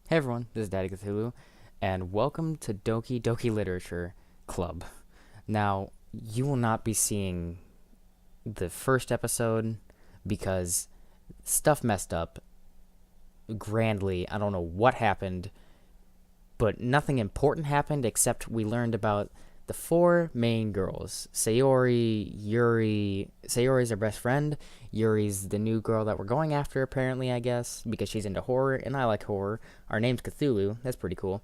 Hey everyone, this is Daddy Cthulhu, and welcome to Doki Doki Literature Club. Now, you will not be seeing the first episode because stuff messed up grandly. I don't know what happened, but nothing important happened except we learned about the four main girls. Sayori, Yuri. Sayori's our best friend. Yuri's the new girl that we're going after, apparently, I guess, because she's into horror, and I like horror. Our name's Cthulhu. That's pretty cool.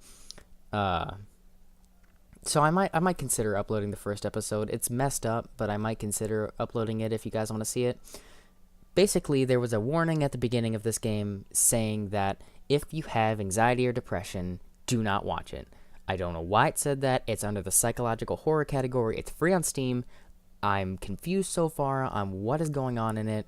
Uh, so I might consider uploading the first episode. It's messed up, but I might consider uploading it if you guys want to see it. Basically, there was a warning at the beginning of this game saying that if you have anxiety or depression, do not watch it. I don't know why it said that. It's under the psychological horror category. It's free on Steam. I'm confused so far on what is going on in it.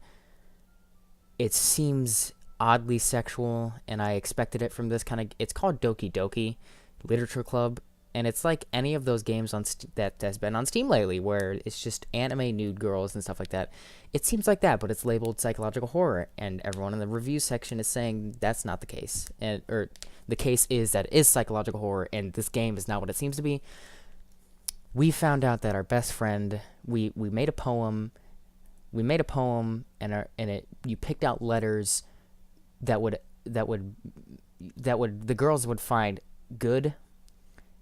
It seems oddly sexual, and I expected it from this kind of. It's called Doki Doki Literature Club, and it's like any of those games on that has been on Steam lately, where it's just anime nude girls and stuff like that. It seems like that, but it's labeled psychological horror, and everyone in the review section is saying that's not the case, and or the case is that it is psychological horror, and this game is not what it seems to be. We found out that our best friend, we made a poem. We made a poem, and it you picked out letters that would that would the girls would find good,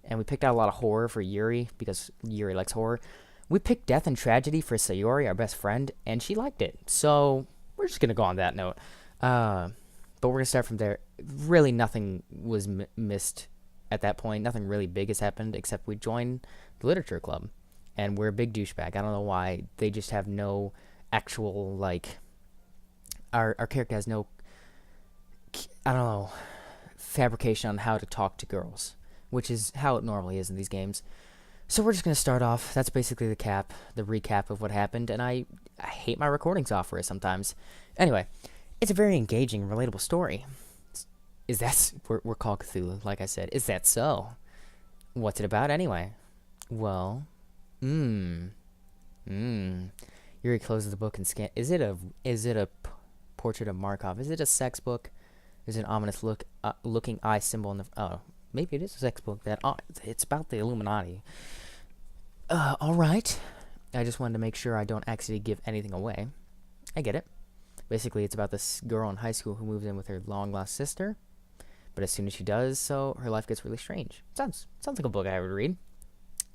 and we picked out a lot of horror for Yuri because Yuri likes horror. We picked death and tragedy for Sayori, our best friend, and she liked it. So we're just gonna go on that note. But we're gonna start from there. Really, nothing was missed at that point. Nothing really big has happened except we joined the literature club, and we're a big douchebag. I don't know why. They just have no actual like. Our character has no. I don't know, fabrication on how to talk to girls, which is how it normally is in these games. So we're just gonna start off. That's basically the recap of what happened, and I hate my recording software sometimes. Anyway, it's a very engaging, relatable story. Is that we're called Cthulhu? Like I said, is that so? What's it about anyway? Well, mmm, mmm. Yuri closes the book and scan. Is it a portrait of Markov? Is it a sex book? There's an ominous looking eye symbol in the. Oh, maybe it is a sex book. It's about the Illuminati. All right. I just wanted to make sure I don't accidentally give anything away. I get it. Basically, it's about this girl in high school who moves in with her long lost sister, but as soon as she does so, her life gets really strange. Sounds like a book I would read.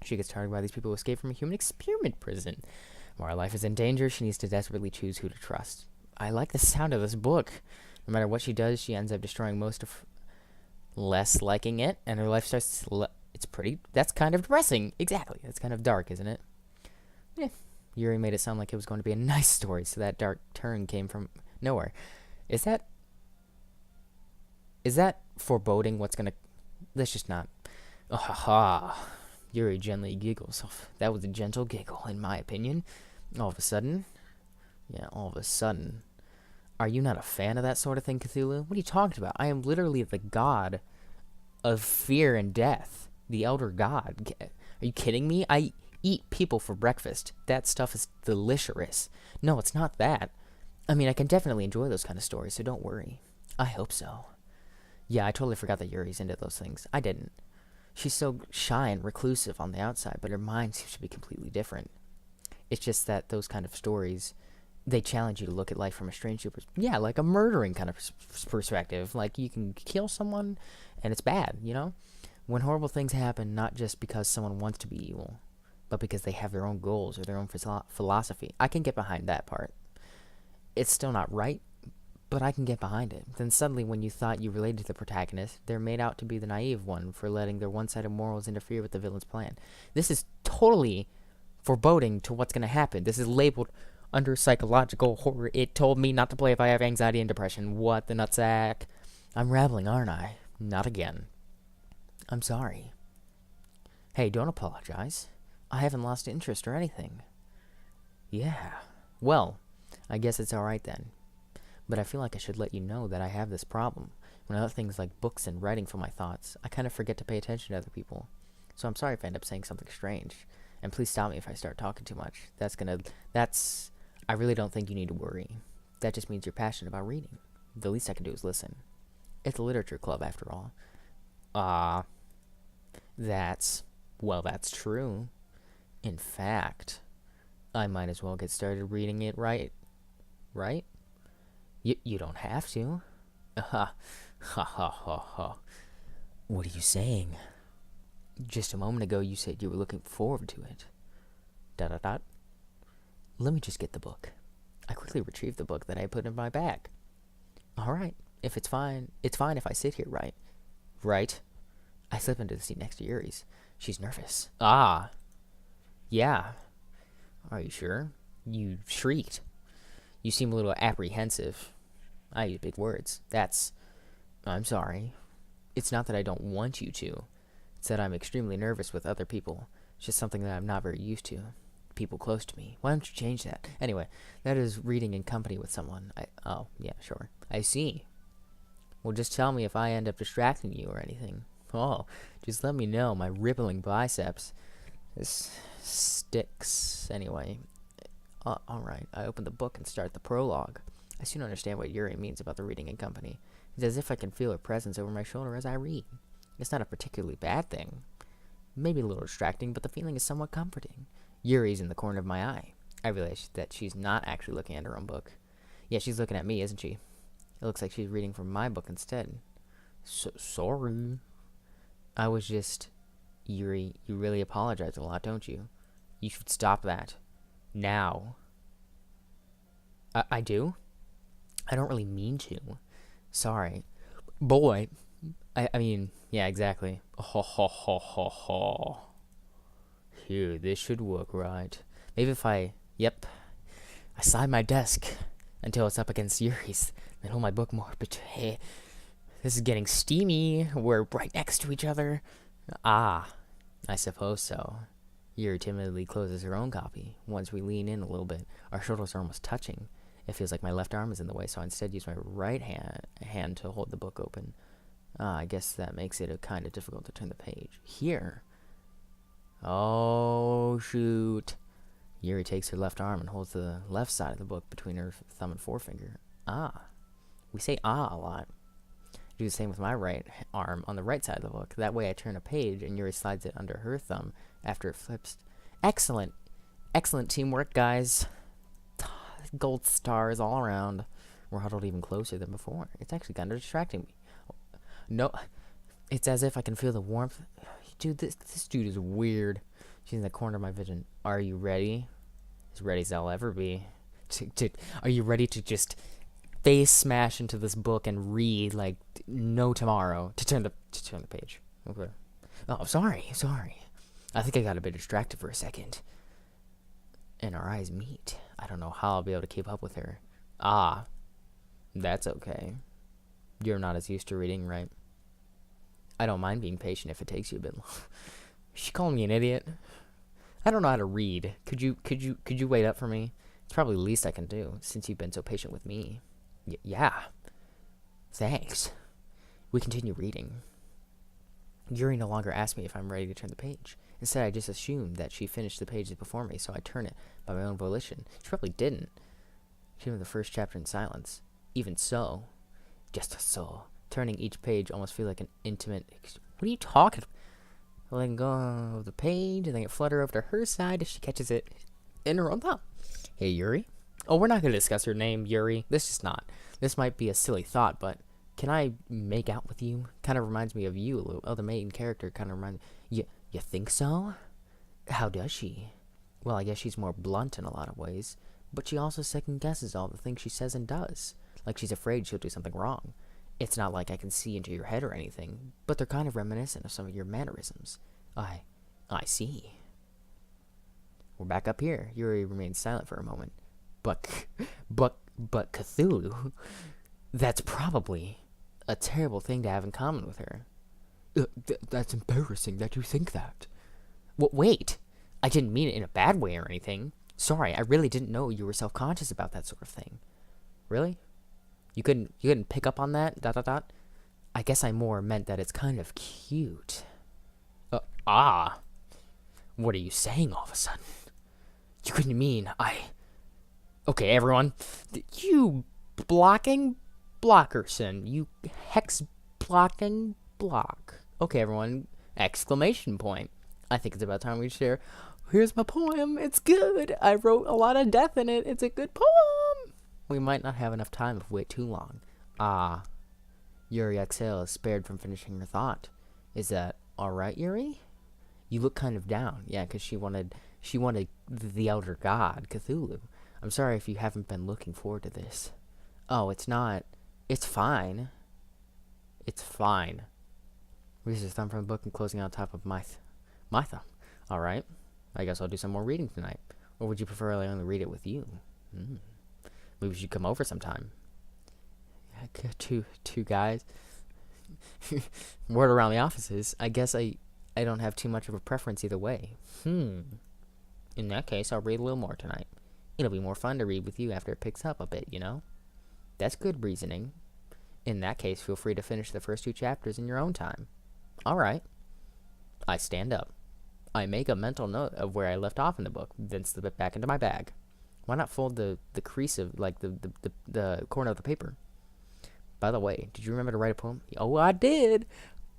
She gets targeted by these people who escape from a human experiment prison. While her life is in danger, she needs to desperately choose who to trust. I like the sound of this book. No matter what she does, she ends up destroying most of less liking it, and her life starts. It's pretty. That's kind of depressing. Exactly. That's kind of dark, isn't it? Yeah. Yuri made it sound like it was going to be a nice story, so that dark turn came from nowhere. Is that. Is that foreboding what's gonna. Let's just not. Oh, ha ha. Yuri gently giggles. That was a gentle giggle, in my opinion. All of a sudden. Yeah, all of a sudden. Are you not a fan of that sort of thing, Cthulhu? What are you talking about? I am literally the god of fear and death. The elder god. Are you kidding me? I eat people for breakfast. That stuff is delicious. No, it's not that. I mean, I can definitely enjoy those kind of stories, so don't worry. I hope so. Yeah, I totally forgot that Yuri's into those things. I didn't. She's so shy and reclusive on the outside, but her mind seems to be completely different. It's just that those kind of stories, they challenge you to look at life from a strange yeah, like a murdering kind of perspective. Like you can kill someone and it's bad, you know? When horrible things happen, not just because someone wants to be evil, but because they have their own goals or their own philosophy. I can get behind that part. It's still not right, but I can get behind it. Then suddenly, when you thought you related to the protagonist, they're made out to be the naive one for letting their one-sided morals interfere with the villain's plan. This is totally foreboding to what's going to happen. This is labeled under psychological horror. It told me not to play if I have anxiety and depression. What the nutsack? I'm rambling, aren't I? Not again. I'm sorry. Hey, don't apologize. I haven't lost interest or anything. Yeah. Well, I guess it's alright then. But I feel like I should let you know that I have this problem. When other things like books and writing for my thoughts, I kind of forget to pay attention to other people. So I'm sorry if I end up saying something strange. And please stop me if I start talking too much. I really don't think you need to worry. That just means you're passionate about reading. The least I can do is listen. It's a literature club, after all. That's... Well, that's true. In fact, I might as well get started reading it right? You don't have to. Ha ha ha ha ha. What are you saying? Just a moment ago you said you were looking forward to it. Dot dot dot. Let me just get the book. I quickly retrieved the book that I put in my bag. Alright, if it's fine if I sit here, right? Right? I slip into the seat next to Yuri's. She's nervous. Ah. Yeah. Are you sure? You shrieked. You seem a little apprehensive. I use big words. I'm sorry. It's not that I don't want you to. It's that I'm extremely nervous with other people. It's just something that I'm not very used to. People close to me. Why don't you change that? Anyway, that is reading in company with someone. Oh, yeah, sure. I see. Well, just tell me if I end up distracting you or anything. Oh, just let me know. My rippling biceps. This sticks. Anyway. Alright, I open the book and start the prologue. I soon understand what Yuri means about the reading in company. It's as if I can feel her presence over my shoulder as I read. It's not a particularly bad thing. Maybe a little distracting, but the feeling is somewhat comforting. Yuri's in the corner of my eye. I realize that she's not actually looking at her own book. Yeah, she's looking at me, isn't she? It looks like she's reading from my book instead. Sorry. I was just... Yuri, you really apologize a lot, don't you? You should stop that. Now. I do? I don't really mean to. Sorry. Boy. I mean, yeah, exactly. Ho ho ho ho ho. Here, this should work right. Maybe if I slide my desk until it's up against Yuri's, then hold my book more, but hey, this is getting steamy. We're right next to each other. Ah, I suppose so. Yuri timidly closes her own copy. Once we lean in a little bit, our shoulders are almost touching. It feels like my left arm is in the way, so I instead use my right hand to hold the book open. I guess that makes it kind of difficult to turn the page. Here. Oh, shoot. Yuri takes her left arm and holds the left side of the book between her thumb and forefinger. Ah. We say ah a lot. I do the same with my right arm on the right side of the book. That way I turn a page and Yuri slides it under her thumb after it flips. Excellent. Excellent teamwork, guys. Gold stars all around. We're huddled even closer than before. It's actually kind of distracting me. No, it's as if I can feel the warmth. Dude, this dude is weird. She's in the corner of my vision. Are you ready? As ready as I'll ever be. Are you ready to just face smash into this book and read like no tomorrow? To turn the page. Okay. Oh, sorry. I think I got a bit distracted for a second. And our eyes meet. I don't know how I'll be able to keep up with her. Ah, that's okay. You're not as used to reading, right? I don't mind being patient if it takes you a bit long. Is she calling me an idiot? I don't know how to read. Could you wait up for me? It's probably the least I can do, since you've been so patient with me. Yeah. Thanks. We continue reading. Yuri no longer asks me if I'm ready to turn the page. Instead, I just assumed that she finished the pages before me, so I turn it by my own volition. She probably didn't. She read the first chapter in silence. Even so, just so, turning each page almost feels like an intimate... What are you talking about? Letting go of the page, and then it flutter over to her side as she catches it in her own thumb. Hey, Yuri? Oh, we're not going to discuss her name, Yuri. This might be a silly thought, but can I make out with you? Kind of reminds me of you a little. Oh, the main character kind of reminds me. You think so? How does she? Well, I guess she's more blunt in a lot of ways, but she also second guesses all the things she says and does. Like she's afraid she'll do something wrong. It's not like I can see into your head or anything, but they're kind of reminiscent of some of your mannerisms. I see. We're back up here. Yuri remains silent for a moment. But Cthulhu, that's probably a terrible thing to have in common with her. That's embarrassing that you think that. Wait, I didn't mean it in a bad way or anything. Sorry, I really didn't know you were self-conscious about that sort of thing. Really? You couldn't pick up on that? ... I guess I more meant that it's kind of cute. What are you saying all of a sudden? You couldn't mean Okay, everyone. You blocking Blockerson. You hex blocking block. Okay, everyone, exclamation point. I think it's about time we share. Here's my poem. It's good. I wrote a lot of death in it. It's a good poem. We might not have enough time if we wait too long. Ah, Yuri exhale is spared from finishing her thought. Is that all right, Yuri? You look kind of down. Yeah, because she wanted the elder god, Cthulhu. I'm sorry if you haven't been looking forward to this. Oh, it's not. It's fine. It's fine. Raises his thumb from the book and closing on top of my thumb. All right. I guess I'll do some more reading tonight. Or would you prefer I only read it with you? Maybe we should come over sometime. Yeah, two guys. Word around the offices. I guess I don't have too much of a preference either way. In that case, I'll read a little more tonight. It'll be more fun to read with you after it picks up a bit, you know? That's good reasoning. In that case, feel free to finish the first 2 chapters in your own time. All right. I stand up. I make a mental note of where I left off in the book, then slip it back into my bag. Why not fold the crease of, like, the corner of the paper? By the way, did you remember to write a poem? Oh, I did.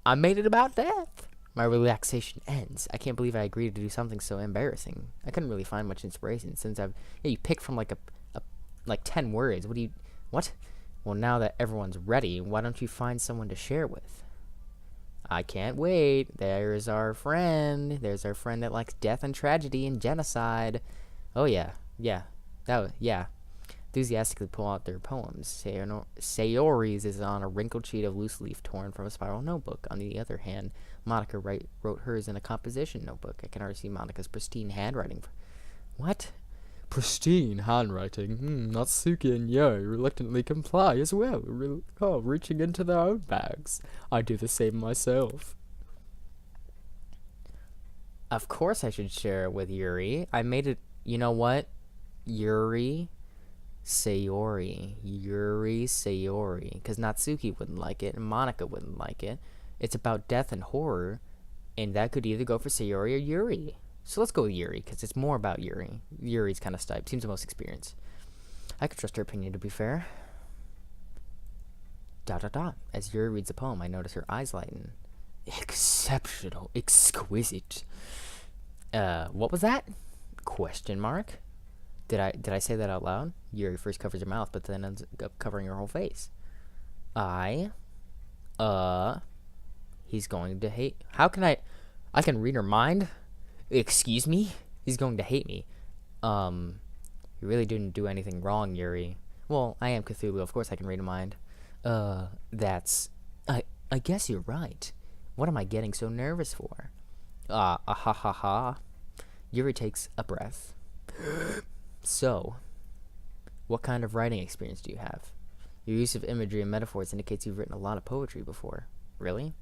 I made it about death. My relaxation ends. I can't believe I agreed to do something so embarrassing. I couldn't really find much inspiration since you picked from like like 10 words. What? Well, now that everyone's ready, why don't you find someone to share with? I can't wait. There's our friend. There's our friend that likes death and tragedy and genocide. Oh yeah. Enthusiastically pull out their poems. Sayori's is on a wrinkled sheet of loose leaf torn from a spiral notebook. On the other hand, Monica wrote hers in a composition notebook. I can already see Monica's pristine handwriting. What? Pristine handwriting? Natsuki and Yuri reluctantly comply as well, reaching into their own bags. I do the same myself. Of course I should share it with Yuri. I made it, you know what? Yuri Sayori, because Natsuki wouldn't like it and Monica wouldn't like it. It's about death and horror, and that could either go for Sayori or Yuri. So let's go with Yuri, because it's more about Yuri. Yuri's kind of stipe, seems the most experienced. I could trust her opinion, to be fair. ... As Yuri reads the poem, I notice her eyes lighten. Exceptional, exquisite. What was that? Question mark? Did I say that out loud? Yuri first covers her mouth, but then ends up covering her whole face. He's going to hate... How can I can read her mind? Excuse me? He's going to hate me. You really didn't do anything wrong, Yuri. Well, I am Cthulhu, of course I can read a mind. That's... I guess you're right. What am I getting so nervous for? Ha ha ha. Yuri takes a breath. So, what kind of writing experience do you have? Your use of imagery and metaphors indicates you've written a lot of poetry before. Really?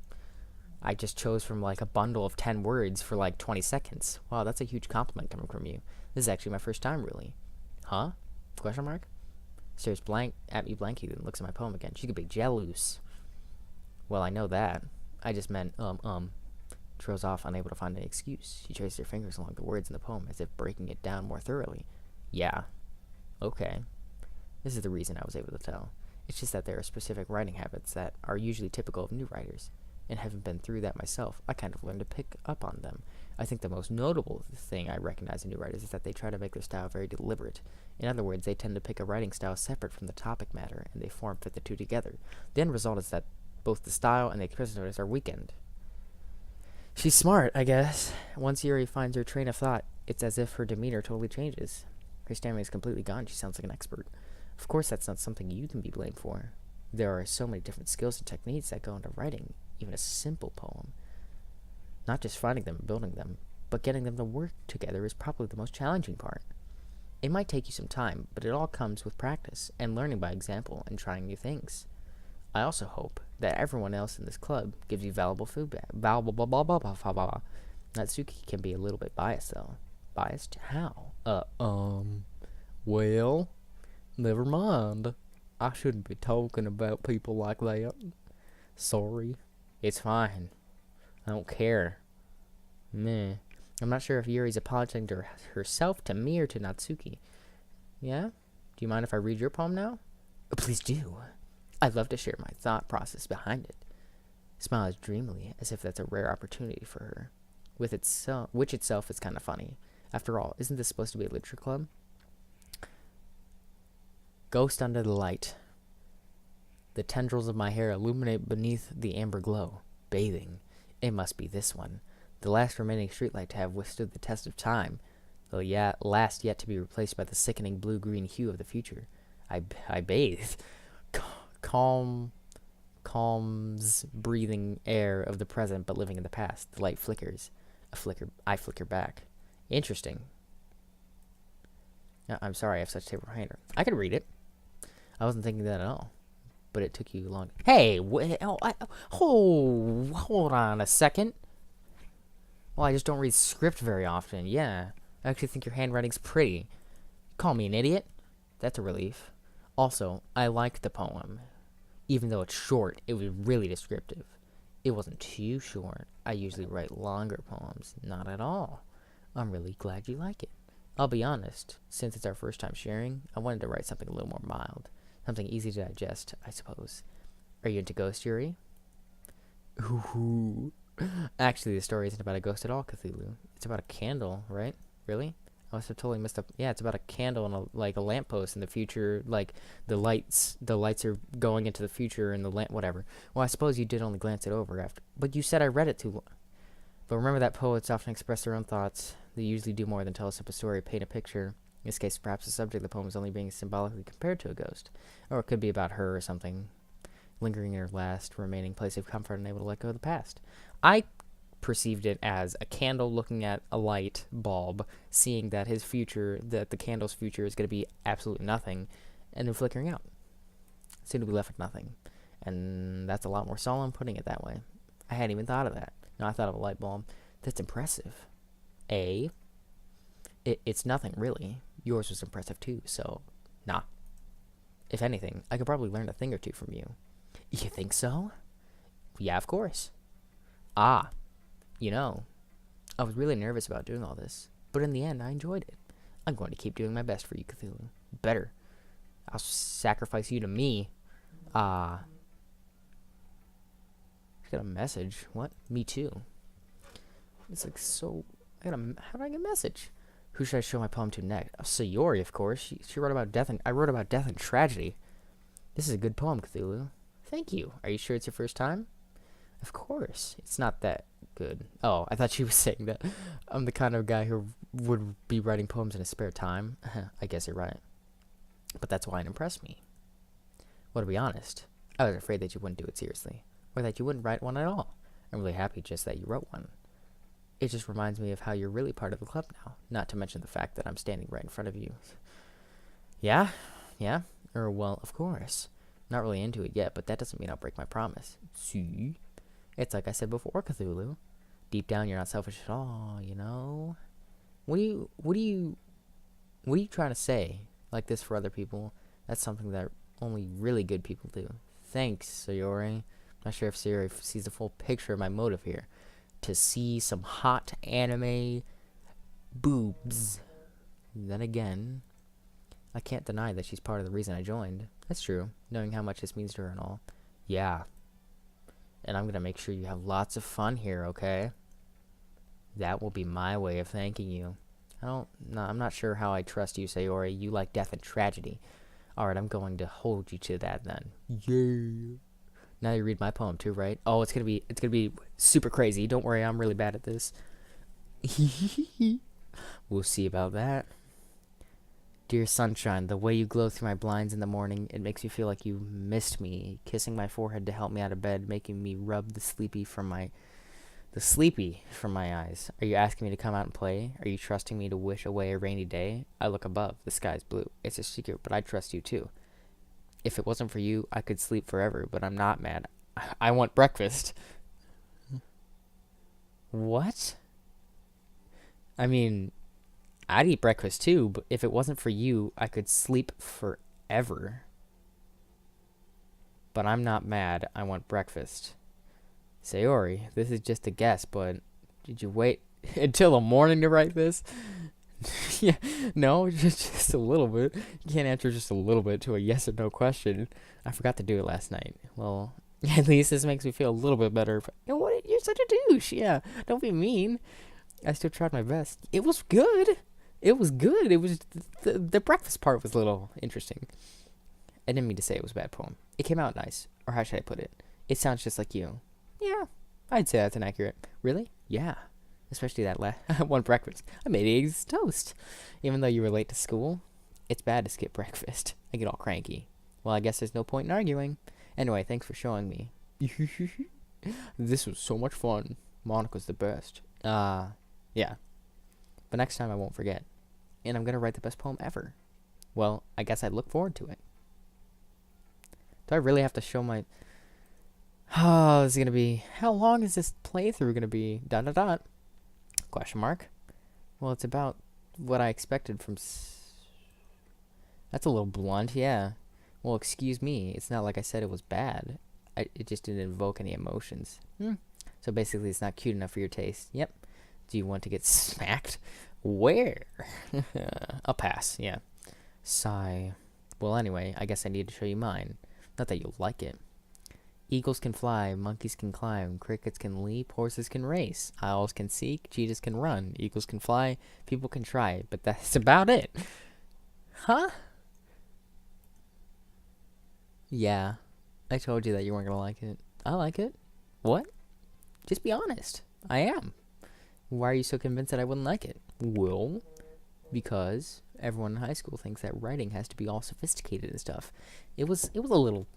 I just chose from like a bundle of 10 words for like 20 seconds. Wow, that's a huge compliment coming from you. This is actually my first time, really. Huh? Question mark? Stares blank at me blankly, then looks at my poem again. She could be jealous. Well, I know that. I just meant, Trails off, unable to find an excuse. She traces her fingers along the words in the poem, as if breaking it down more thoroughly. Yeah. Okay. This is the reason I was able to tell. It's just that there are specific writing habits that are usually typical of new writers, and having been through that myself, I kind of learned to pick up on them. I think the most notable thing I recognize in new writers is that they try to make their style very deliberate. In other words, they tend to pick a writing style separate from the topic matter, and they form-fit the two together. The end result is that both the style and the expressiveness are weakened. She's smart, I guess. Once Yuri finds her train of thought, it's as if her demeanor totally changes. Her stamina is completely gone. She sounds like an expert. Of course, that's not something you can be blamed for. There are so many different skills and techniques that go into writing even a simple poem. Not just finding them and building them, but getting them to work together is probably the most challenging part. It might take you some time, but it all comes with practice and learning by example and trying new things. I also hope that everyone else in this club gives you valuable feedback. Natsuki can be a little bit biased, though. Biased? How? Well, never mind. I shouldn't be talking about people like that. Sorry. It's fine. I don't care. Meh. I'm not sure if Yuri's apologizing to herself, to me, or to Natsuki. Yeah? Do you mind if I read your poem now? Please do. I'd love to share my thought process behind it. Smiles dreamily, as if that's a rare opportunity for her, which itself is kind of funny. After all, isn't this supposed to be a literature club? Ghost under the light. The tendrils of my hair illuminate beneath the amber glow. Bathing. It must be this one. The last remaining streetlight to have withstood the test of time. The last yet to be replaced by the sickening blue-green hue of the future. I bathe. Calms breathing air of the present but living in the past. The light flickers. I flicker back. Interesting. I'm sorry I have such terrible handwriting. I could read it. I wasn't thinking that at all. But it took you long. Hey, hold on a second. Well, I just don't read script very often. Yeah, I actually think your handwriting's pretty. Call me an idiot? That's a relief. Also, I liked the poem. Even though it's short, it was really descriptive. It wasn't too short. I usually write longer poems. Not at all. I'm really glad you like it. I'll be honest, since it's our first time sharing, I wanted to write something a little more mild. Something easy to digest, I suppose. Are you into ghost theory? Ooh. Actually, the story isn't about a ghost at all, Cthulhu. It's about a candle, right? Really? I must have totally messed up. Yeah, it's about a candle and a lamppost in the future. Like, the lights are going into the future and the lamp, whatever. Well, I suppose you did only glance it over after. But you said I read it too long. But remember that poets often express their own thoughts. They usually do more than tell us up a story, paint a picture. In this case, perhaps the subject of the poem is only being symbolically compared to a ghost. Or it could be about her or something, lingering in her last remaining place of comfort and able to let go of the past. I perceived it as a candle looking at a light bulb, seeing that the candle's future is going to be absolutely nothing, and then flickering out. Soon to be left with nothing. And that's a lot more solemn putting it that way. I hadn't even thought of that. No, I thought of a light bulb. That's impressive. It's nothing, really. Yours was impressive, too, so, nah. If anything, I could probably learn a thing or two from you. You think so? Yeah, of course. I was really nervous about doing all this, but in the end, I enjoyed it. I'm going to keep doing my best for you, Cthulhu. Better. I'll sacrifice you to me. She's got a message. What? Me too. It's like so... how do I get a message? Who should I show my poem to next? Sayori, of course. She wrote about death, and I wrote about death and tragedy. This is a good poem, Cthulhu. Thank you. Are you sure it's your first time? Of course. It's not that good. Oh, I thought she was saying that I'm the kind of guy who would be writing poems in his spare time. I guess you're right. But that's why it impressed me. Well, to be honest, I was afraid that you wouldn't do it seriously, or that you wouldn't write one at all. I'm really happy just that you wrote one. It just reminds me of how you're really part of the club now, not to mention the fact that I'm standing right in front of you. Yeah? Well, of course. Not really into it yet, but that doesn't mean I'll break my promise. See? It's like I said before, Cthulhu. Deep down, you're not selfish at all, you know? What are you trying to say? Like this for other people? That's something that only really good people do. Thanks, Sayori. Not sure if Sayori sees the full picture of my motive here. To see some hot anime boobs. Then again, I can't deny that she's part of the reason I joined. That's true, knowing how much this means to her and all. Yeah. And I'm gonna make sure you have lots of fun here, okay? That will be my way of thanking you. I'm not sure how I trust you, Sayori. You like death and tragedy. Alright, I'm going to hold you to that then. Yeah. Now you read my poem too, right? Oh, it's gonna be super crazy. Don't worry, I'm really bad at this. We'll see about that. Dear sunshine, the way you glow through my blinds in the morning, it makes me feel like you missed me, kissing my forehead to help me out of bed, making me rub the sleepy from my eyes. Are you asking me to come out and play? Are you trusting me to wish away a rainy day? I look above. The sky's blue. It's a secret, but I trust you too. If it wasn't for you, I could sleep forever, but I'm not mad. I want breakfast. What? I mean, I'd eat breakfast too, but if it wasn't for you, I could sleep forever. But I'm not mad. I want breakfast. Sayori, this is just a guess, but did you wait until the morning to write this? Yeah, no, just a little bit. You can't answer just a little bit to a yes or no question. I forgot to do it last night. Well, At least this makes me feel a little bit better. You know what? You're such a douche. Yeah, don't be mean. I still tried my best. It was good. It was good. It was the breakfast part was a little interesting. I didn't mean to say it was a bad poem. It came out nice. Or how should I put it? It sounds just like you. Yeah, I'd say that's inaccurate. Really? Yeah. Especially that one breakfast. I made eggs toast. Even though you were late to school, it's bad to skip breakfast. I get all cranky. Well, I guess there's no point in arguing. Anyway, thanks for showing me. This was so much fun. Monica's the best. Yeah. But next time I won't forget. And I'm going to write the best poem ever. Well, I guess I'd look forward to it. Do I really have to show my... Oh, this is going to be... How long is this playthrough going to be? ... Question mark. Well, it's about what I expected from... That's a little blunt, yeah. Well, excuse me. It's not like I said it was bad. It just didn't evoke any emotions. So basically, it's not cute enough for your taste. Yep. Do you want to get smacked? Where? I'll pass, yeah. Sigh. Well, anyway, I guess I need to show you mine. Not that you'll like it. Eagles can fly, monkeys can climb, crickets can leap, horses can race, owls can seek, cheetahs can run, eagles can fly, people can try, but that's about it. Huh? Yeah. I told you that you weren't gonna like it. I like it. What? Just be honest. I am. Why are you so convinced that I wouldn't like it? Well, because everyone in high school thinks that writing has to be all sophisticated and stuff. It was a little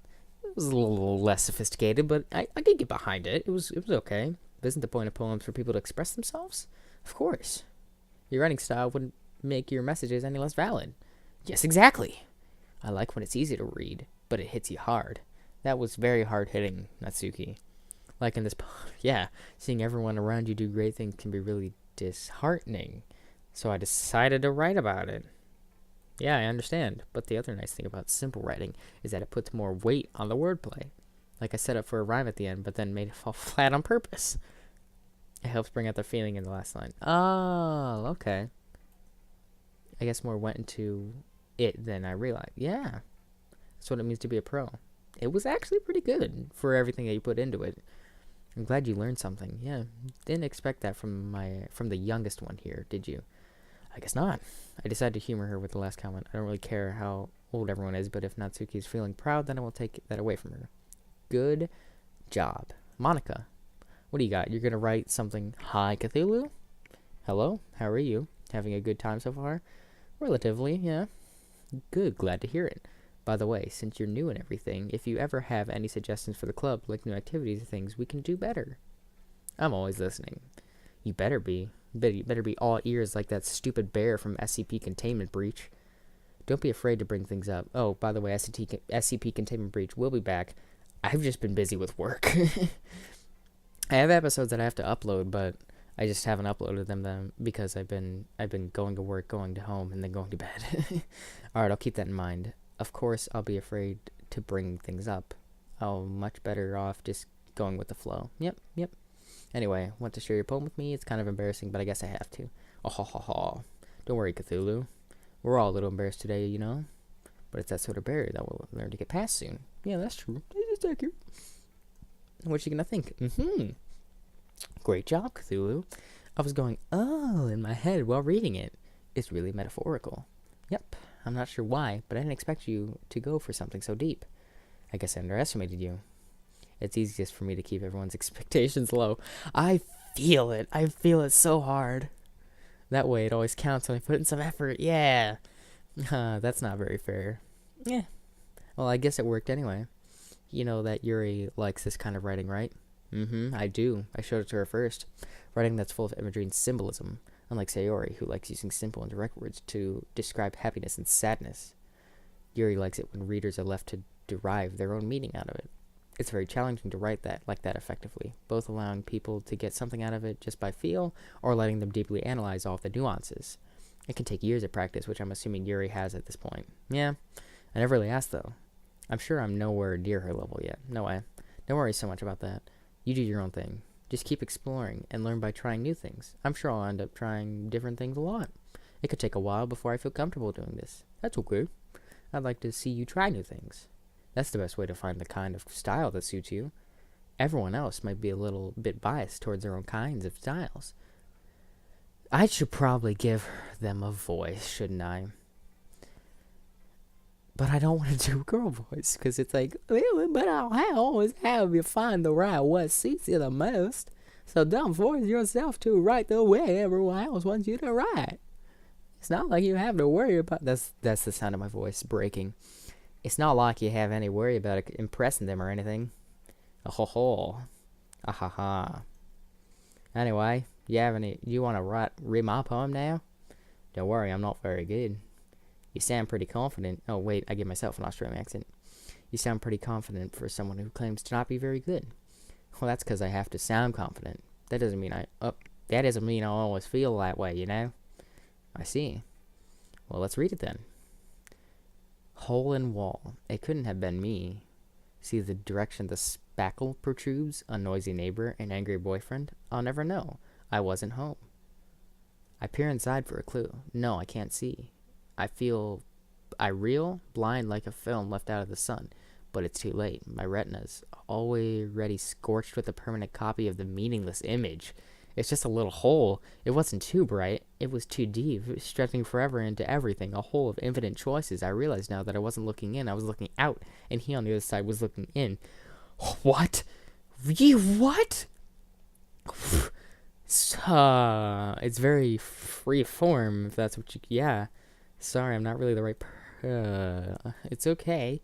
less sophisticated, but I could get behind it. It was okay. But isn't the point of poems for people to express themselves? Of course. Your writing style wouldn't make your messages any less valid. Yes, exactly. I like when it's easy to read, but it hits you hard. That was very hard-hitting, Natsuki. Like in this yeah, seeing everyone around you do great things can be really disheartening. So I decided to write about it. Yeah, I understand, but the other nice thing about simple writing is that it puts more weight on the wordplay. Like I set up for a rhyme at the end, but then made it fall flat on purpose. It helps bring out the feeling in the last line. Oh, okay. I guess more went into it than I realized. Yeah, that's what it means to be a pro. It was actually pretty good for everything that you put into it. I'm glad you learned something. Yeah, didn't expect that from the youngest one here, did you? I guess not. I decided to humor her with the last comment. I don't really care how old everyone is, but if Natsuki is feeling proud, then I will take that away from her. Good job. Monica, what do you got? You're going to write something. Hi, Cthulhu? Hello? How are you? Having a good time so far? Relatively, yeah. Good, glad to hear it. By the way, since you're new and everything, if you ever have any suggestions for the club, like new activities or things, we can do better. I'm always listening. You better be. You better be all ears like that stupid bear from SCP Containment Breach. Don't be afraid to bring things up. Oh, by the way, SCP Containment Breach will be back. I've just been busy with work. I have episodes that I have to upload, but I just haven't uploaded them because I've been going to work, going to home, and then going to bed. Alright, I'll keep that in mind. Of course, I'll be afraid to bring things up. I'll much better off just going with the flow. Yep. Anyway, want to share your poem with me? It's kind of embarrassing, but I guess I have to. Oh, ha, ha, ha. Don't worry, Cthulhu. We're all a little embarrassed today, you know? But it's that sort of barrier that we'll learn to get past soon. Yeah, that's true. It's accurate. What you gonna think? Great job, Cthulhu. I was going, oh, in my head while reading it. It's really metaphorical. Yep. I'm not sure why, but I didn't expect you to go for something so deep. I guess I underestimated you. It's easiest for me to keep everyone's expectations low. I feel it. I feel it so hard. That way it always counts when I put in some effort. Yeah. That's not very fair. Yeah. Well, I guess it worked anyway. You know that Yuri likes this kind of writing, right? I do. I showed it to her first. Writing that's full of imagery and symbolism. Unlike Sayori, who likes using simple and direct words to describe happiness and sadness. Yuri likes it when readers are left to derive their own meaning out of it. It's very challenging to write that like that effectively, both allowing people to get something out of it just by feel, or letting them deeply analyze all of the nuances. It can take years of practice, which I'm assuming Yuri has at this point. Yeah, I never really asked though. I'm sure I'm nowhere near her level yet. No way. Don't worry so much about that. You do your own thing. Just keep exploring and learn by trying new things. I'm sure I'll end up trying different things a lot. It could take a while before I feel comfortable doing this. That's okay. I'd like to see you try new things. That's the best way to find the kind of style that suits you. Everyone else might be a little bit biased towards their own kinds of styles. I should probably give them a voice, shouldn't I? But I don't want to do a girl voice, because it's like, really, but I'll always have you find the right what suits you the most. So don't force yourself to write the way everyone else wants you to write. It's not like you have to worry about... That's the sound of my voice breaking. It's not like you have any worry about impressing them or anything. Oh-ho-ho. Ah-ha-ha. Anyway, you want to read my poem now? Don't worry, I'm not very good. You sound pretty confident. Oh, wait, I give myself an Australian accent. You sound pretty confident for someone who claims to not be very good. Well, that's because I have to sound confident. That doesn't mean I always feel that way, you know? I see. Well, let's read it then. Hole in wall. It couldn't have been me. See the direction the spackle protrudes? A noisy neighbor, an angry boyfriend? I'll never know. I wasn't home. I peer inside for a clue. No, I can't see. I reel, blind like a film left out of the sun, but it's too late. My retina's already scorched with a permanent copy of the meaningless image. It's just a little hole. It wasn't too bright. It was too deep, stretching forever into everything, a hole of infinite choices. I realized now that I wasn't looking in, I was looking out, and he on the other side was looking in. What? What? It's very free form, if that's what you... Yeah. Sorry, I'm not really the right it's okay.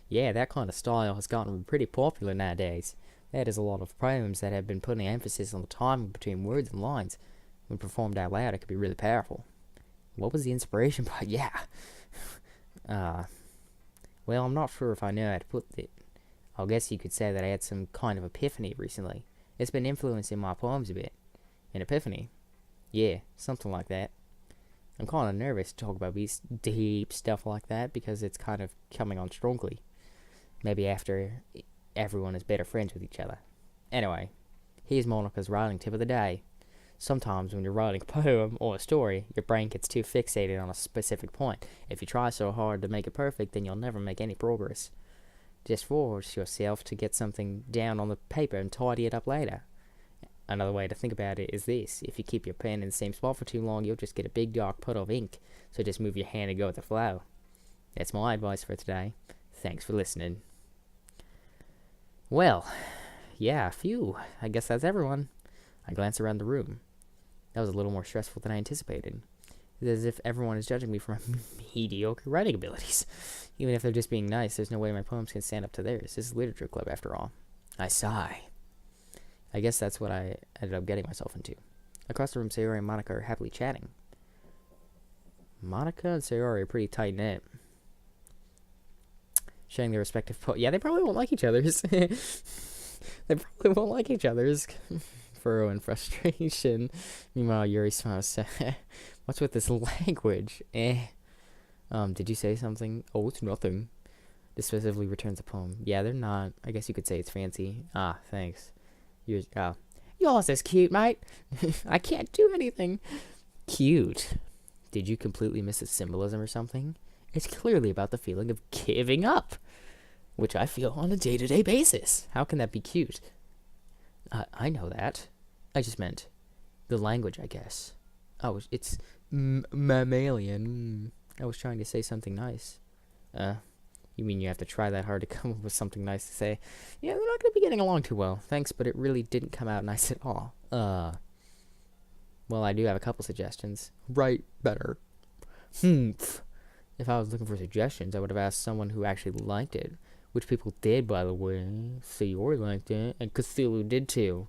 Yeah, that kind of style has gotten pretty popular nowadays. That is a lot of poems that have been putting emphasis on the timing between words and lines. When performed out loud, it could be really powerful. What was the inspiration behind? Yeah. Well, I'm not sure if I know how to put it. I guess you could say that I had some kind of epiphany recently. It's been influencing my poems a bit. An epiphany? Yeah, something like that. I'm kind of nervous to talk about these deep stuff like that because it's kind of coming on strongly. Maybe after everyone is better friends with each other. Anyway, here's Monica's writing tip of the day. Sometimes when you're writing a poem or a story, your brain gets too fixated on a specific point. If you try so hard to make it perfect, then you'll never make any progress. Just force yourself to get something down on the paper and tidy it up later. Another way to think about it is this. If you keep your pen in the same spot for too long, you'll just get a big dark puddle of ink. So just move your hand and go with the flow. That's my advice for today. Thanks for listening. Well, yeah, phew. I guess that's everyone. I glance around the room. That was a little more stressful than I anticipated. It's as if everyone is judging me for my mediocre writing abilities. Even if they're just being nice, there's no way my poems can stand up to theirs. This is a literature club, after all. I sigh. I guess that's what I ended up getting myself into. Across the room, Sayori and Monica are happily chatting. Monica and Sayori are pretty tight-knit. Sharing their respective yeah, they probably won't like each other's. They probably won't like each other's. Furrow and frustration. Meanwhile, Yuri smiles. What's with this language? Did you say something? Oh, it's nothing. Dismissively returns the poem. Yeah, they're not. I guess you could say it's fancy. Ah, thanks. Yours is cute, mate. I can't do anything. Cute. Did you completely miss its symbolism or something? It's clearly about the feeling of giving up, which I feel on a day-to-day basis. How can that be cute? I know that. I just meant the language, I guess. Oh, it's mammalian. I was trying to say something nice. You mean you have to try that hard to come up with something nice to say? Yeah, they're not going to be getting along too well. Thanks, but it really didn't come out nice at all. Well, I do have a couple suggestions. Write better. If I was looking for suggestions, I would have asked someone who actually liked it. Which people did, by the way. Sayori liked it, and Cthulhu did too.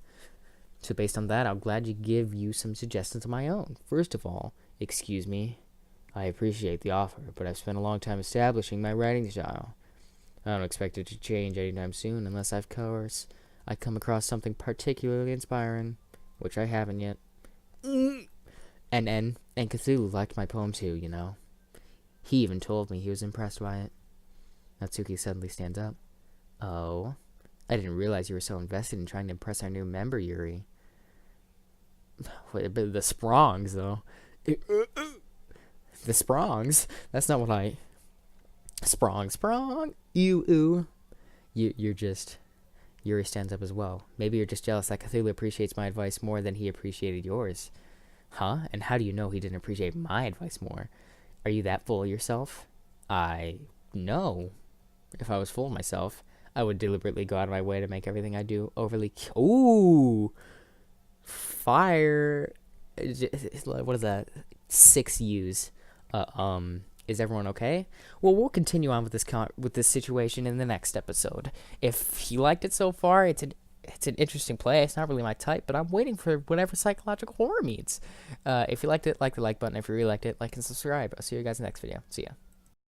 So based on that, I'm glad to give you some suggestions of my own. First of all, excuse me. I appreciate the offer, but I've spent a long time establishing my writing style. I don't expect it to change anytime soon unless I come across something particularly inspiring, which I haven't yet. And Cthulhu liked my poem too, you know. He even told me he was impressed by it. Natsuki suddenly stands up. Oh, I didn't realize you were so invested in trying to impress our new member, Yuri. Wait, but the Sprongs, though. The Sprongs? That's not what I... Sprong. Ew. Yuri stands up as well. Maybe you're just jealous that Cthulhu appreciates my advice more than he appreciated yours. Huh? And how do you know he didn't appreciate my advice more? Are you that full of yourself? I know. If I was full of myself, I would deliberately go out of my way to make everything I do overly... Ooh! Fire... What is that? 6 U's. Is everyone okay? Well, we'll continue on with this situation in the next episode. If you liked it so far, it's an interesting play. It's not really my type, but I'm waiting for whatever psychological horror means. If you liked it, like the like button. If you really liked it, like and subscribe. I'll see you guys in the next video. See ya.